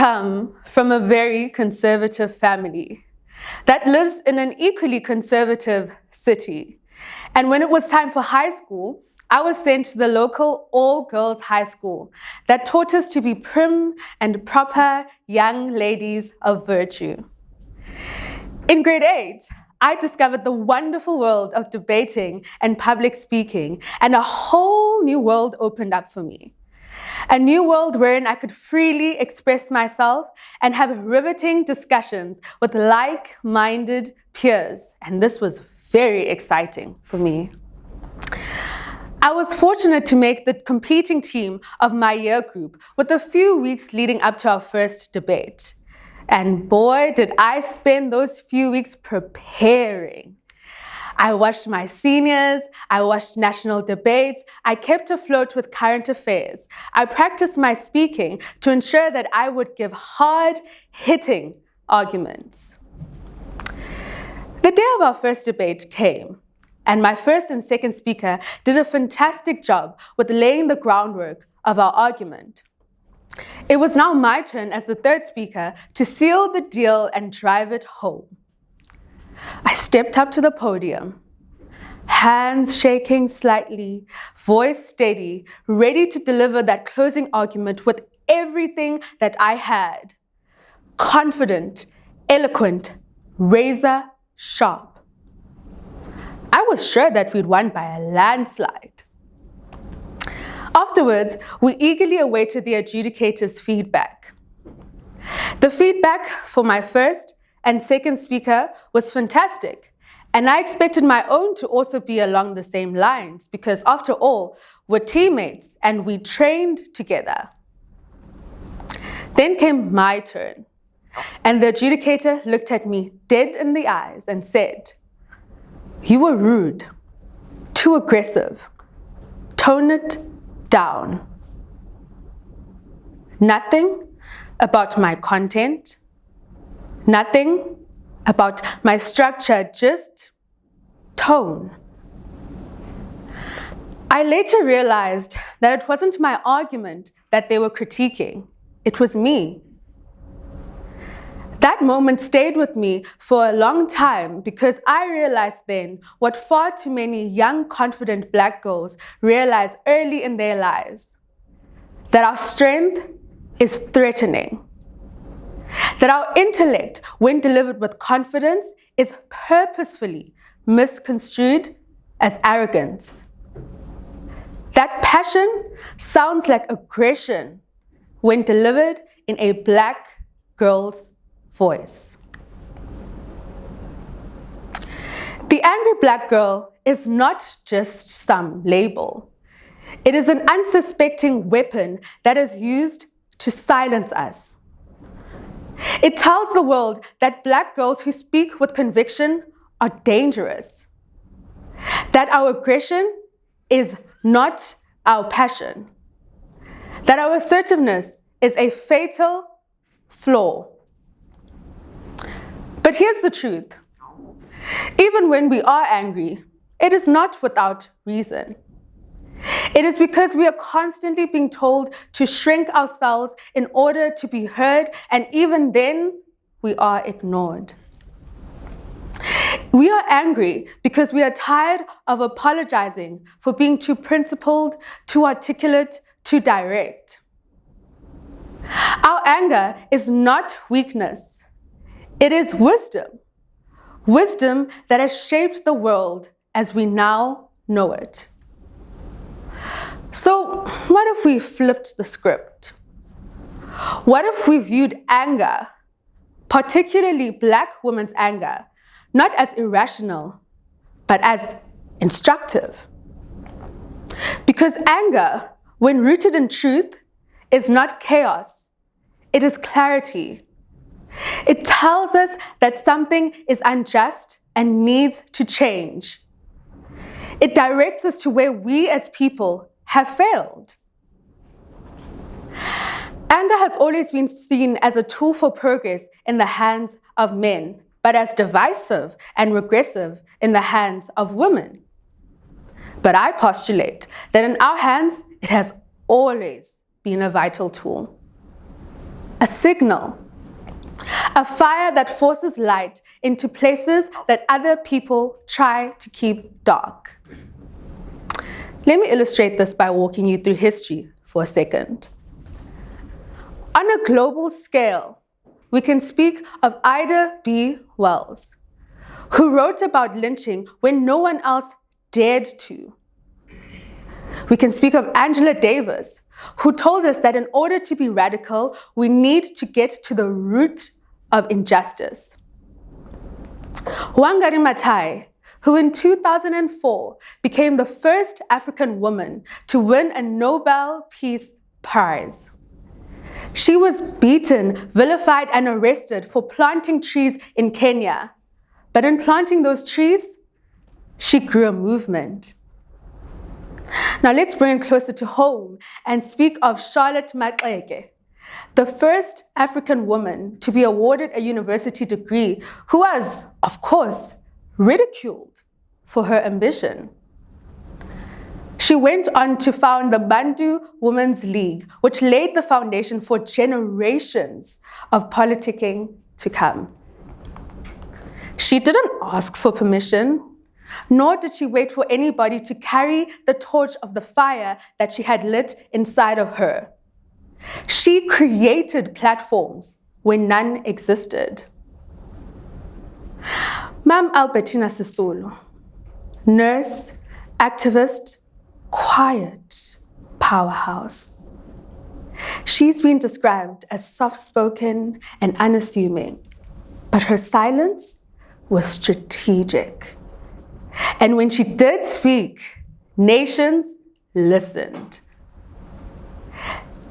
come from a very conservative family that lives in an equally conservative city. And when it was time for high school, I was sent to the local all-girls high school that taught us to be prim and proper young ladies of virtue. In grade 8, I discovered the wonderful world of debating and public speaking, and a whole new world opened up for me. A new world wherein I could freely express myself and have riveting discussions with like-minded peers, and this was very exciting for me. I was fortunate to make the competing team of my year group with a few weeks leading up to our first debate. And boy, did I spend those few weeks preparing. I watched my seniors, I watched national debates, I kept afloat with current affairs. I practiced my speaking to ensure that I would give hard-hitting arguments. The day of our first debate came, and my first and second speaker did a fantastic job with laying the groundwork of our argument. It was now my turn as the third speaker to seal the deal and drive it home. I stepped up to the podium, hands shaking slightly, voice steady, ready to deliver that closing argument with everything that I had. Confident, eloquent, razor sharp. I was sure that we'd won by a landslide. Afterwards, we eagerly awaited the adjudicator's feedback. The feedback for my first and second speaker was fantastic, and I expected my own to also be along the same lines because, after all, we're teammates and we trained together. Then came my turn, and the adjudicator looked at me dead in the eyes and said, "You were rude, too aggressive. Tone it down." Nothing about my content, nothing about my structure, just tone. I later realized that it wasn't my argument that they were critiquing, it was me. That moment stayed with me for a long time because I realized then what far too many young, confident Black girls realize early in their lives, that our strength is threatening, that our intellect, when delivered with confidence, is purposefully misconstrued as arrogance. That passion sounds like aggression when delivered in a Black girl's voice. The angry Black girl is not just some label. It is an unsuspecting weapon that is used to silence us. It tells the world that Black girls who speak with conviction are dangerous, that our aggression is not our passion, that our assertiveness is a fatal flaw. But here's the truth. Even when we are angry, it is not without reason. It is because we are constantly being told to shrink ourselves in order to be heard, and even then, we are ignored. We are angry because we are tired of apologizing for being too principled, too articulate, too direct. Our anger is not weakness. It is wisdom. Wisdom that has shaped the world as we now know it. So, what if we flipped the script? What if we viewed anger, particularly Black women's anger, not as irrational, but as instructive? Because anger, when rooted in truth, is not chaos, it is clarity. It tells us that something is unjust and needs to change. It directs us to where we as people have failed. Anger has always been seen as a tool for progress in the hands of men, but as divisive and regressive in the hands of women. But I postulate that in our hands, it has always been a vital tool. a signal, a fire that forces light into places that other people try to keep dark. Let me illustrate this by walking you through history for a second. On a global scale, we can speak of Ida B. Wells, who wrote about lynching when no one else dared to. We can speak of Angela Davis, who told us that in order to be radical, we need to get to the root of injustice. Wangari Maathai, who in 2004 became the first African woman to win a Nobel Peace Prize. She was beaten, vilified, and arrested for planting trees in Kenya. But in planting those trees, she grew a movement. Now let's bring it closer to home and speak of Charlotte Maxeke, the first African woman to be awarded a university degree, who was, of course, ridiculed for her ambition. She went on to found the Bantu Women's League, which laid the foundation for generations of politicking to come. She didn't ask for permission, nor did she wait for anybody to carry the torch of the fire that she had lit inside of her. She created platforms where none existed. Ma'am Albertina Sisulu, nurse, activist, quiet powerhouse. She's been described as soft-spoken and unassuming, but her silence was strategic. And when she did speak, nations listened.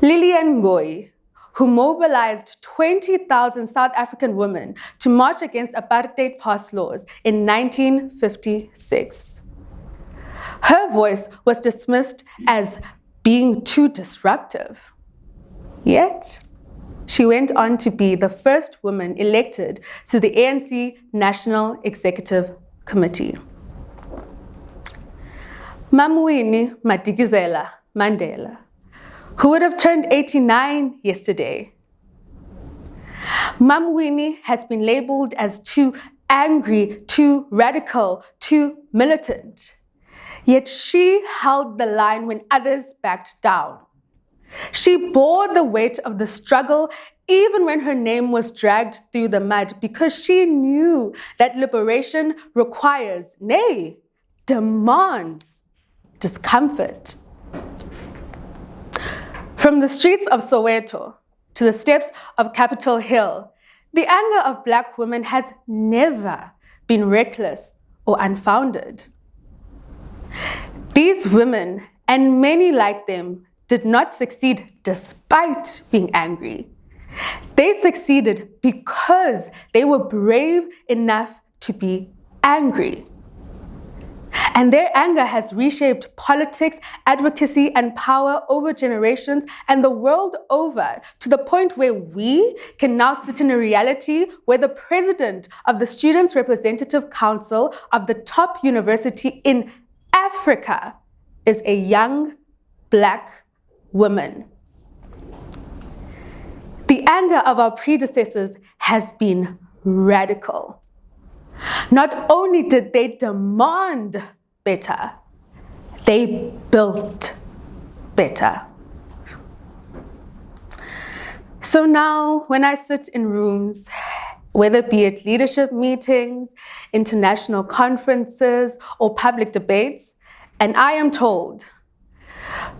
Lillian Ngoyi, who mobilized 20,000 South African women to march against apartheid pass laws in 1956. Her voice was dismissed as being too disruptive. Yet, she went on to be the first woman elected to the ANC National Executive Committee. Winnie Madikizela Mandela, who would have turned 89 yesterday. Winnie has been labeled as too angry, too radical, too militant. Yet she held the line when others backed down. She bore the weight of the struggle even when her name was dragged through the mud, because she knew that liberation requires, nay, demands discomfort. From the streets of Soweto to the steps of Capitol Hill, the anger of Black women has never been reckless or unfounded. These women, and many like them, did not succeed despite being angry. They succeeded because they were brave enough to be angry. And their anger has reshaped politics, advocacy, and power over generations and the world over, to the point where we can now sit in a reality where the president of the Students' Representative Council of the top university in Africa is a young Black woman. The anger of our predecessors has been radical. Not only did they demand better, they built better. So now, when I sit in rooms, whether be it leadership meetings, international conferences, or public debates, and I am told,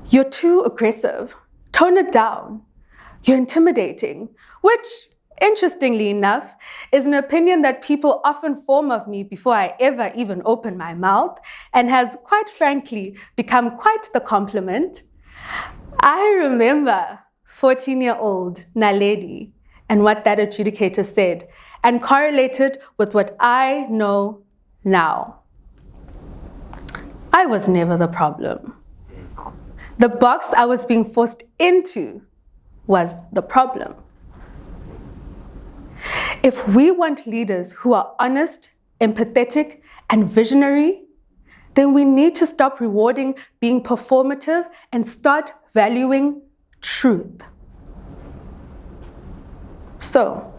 "You're too aggressive, tone it down, you're intimidating," which, interestingly enough, is an opinion that people often form of me before I ever even open my mouth, and has, quite frankly, become quite the compliment. I remember 14-year-old Naledi and what that adjudicator said, and correlated with what I know now. I was never the problem. The box I was being forced into was the problem. If we want leaders who are honest, empathetic, and visionary, then we need to stop rewarding being performative and start valuing truth. So,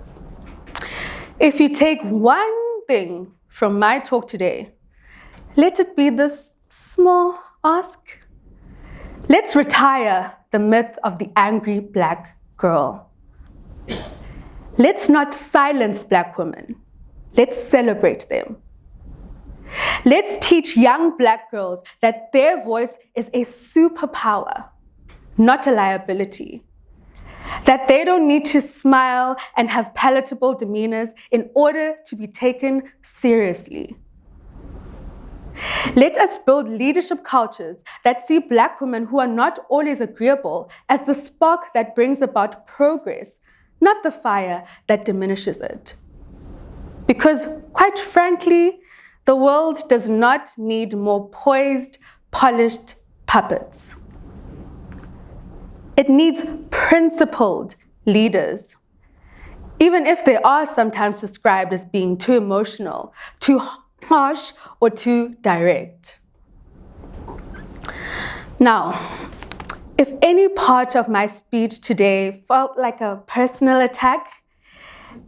if you take one thing from my talk today, let it be this small ask. Let's retire the myth of the angry Black girl. Let's not silence Black women. Let's celebrate them. Let's teach young Black girls that their voice is a superpower, not a liability. That they don't need to smile and have palatable demeanors in order to be taken seriously. Let us build leadership cultures that see Black women who are not always agreeable as the spark that brings about progress, not the fire that diminishes it. Because, quite frankly, the world does not need more poised, polished puppets. It needs principled leaders, even if they are sometimes described as being too emotional, too harsh, or too direct. Now, if any part of my speech today felt like a personal attack,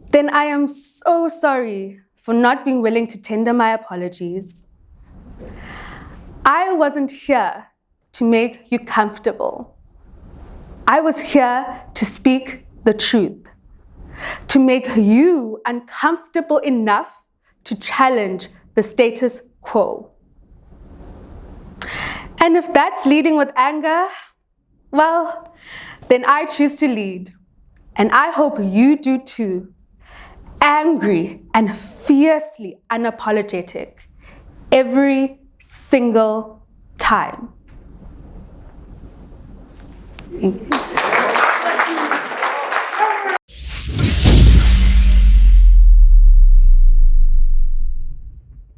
then I am so sorry for not being willing to tender my apologies. I wasn't here to make you comfortable. I was here to speak the truth, to make you uncomfortable enough to challenge the status quo. And if that's leading with anger, well, then I choose to lead. And I hope you do too. Angry and fiercely unapologetic every single time. Thank you.